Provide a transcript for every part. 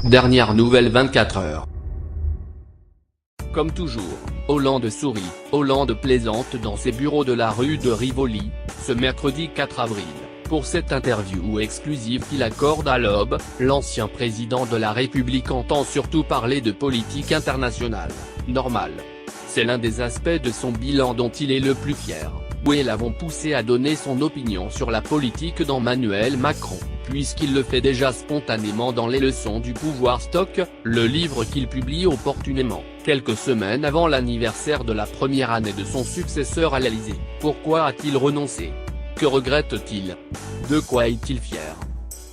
Dernière nouvelle 24 heures. Comme toujours, Hollande sourit, Hollande plaisante dans ses bureaux de la rue de Rivoli, ce mercredi 4 avril, pour cette interview exclusive qu'il accorde à l'Aube. L'ancien président de la République entend surtout parler de politique internationale, normal. C'est l'un des aspects de son bilan dont il est le plus fier. Oui, l'avons poussé à donner son opinion sur la politique d'Emmanuel Macron, puisqu'il le fait déjà spontanément dans Les Leçons du pouvoir stock, le livre qu'il publie opportunément, quelques semaines avant l'anniversaire de la première année de son successeur à l'Élysée. Pourquoi a-t-il renoncé? Que regrette-t-il? De quoi est-il fier?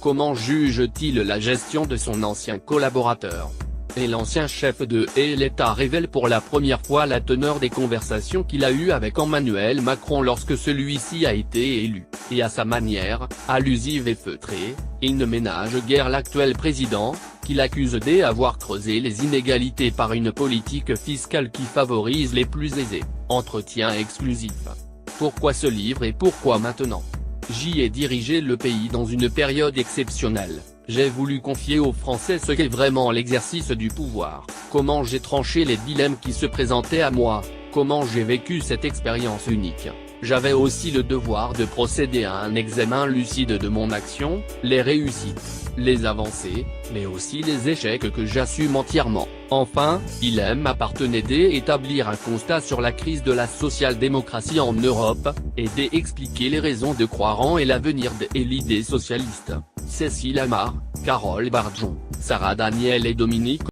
Comment juge-t-il la gestion de son ancien collaborateur? Et l'ancien chef de l'État révèle pour la première fois la teneur des conversations qu'il a eues avec Emmanuel Macron lorsque celui-ci a été élu, et à sa manière, allusive et feutrée, il ne ménage guère l'actuel président, qu'il accuse d'avoir creusé les inégalités par une politique fiscale qui favorise les plus aisés. Entretien exclusif. Pourquoi ce livre et pourquoi maintenant? J'y ai dirigé le pays dans une période exceptionnelle. J'ai voulu confier aux Français ce qu'est vraiment l'exercice du pouvoir, comment j'ai tranché les dilemmes qui se présentaient à moi, comment j'ai vécu cette expérience unique. J'avais aussi le devoir de procéder à un examen lucide de mon action, les réussites, les avancées, mais aussi les échecs que j'assume entièrement. Enfin, il m'appartenait d'établir un constat sur la crise de la social-démocratie en Europe, et d'expliquer les raisons de croire en et l'avenir de l'idée socialiste. Cécile Amar, Carole Bardjon, Sarah Daniel et Dominique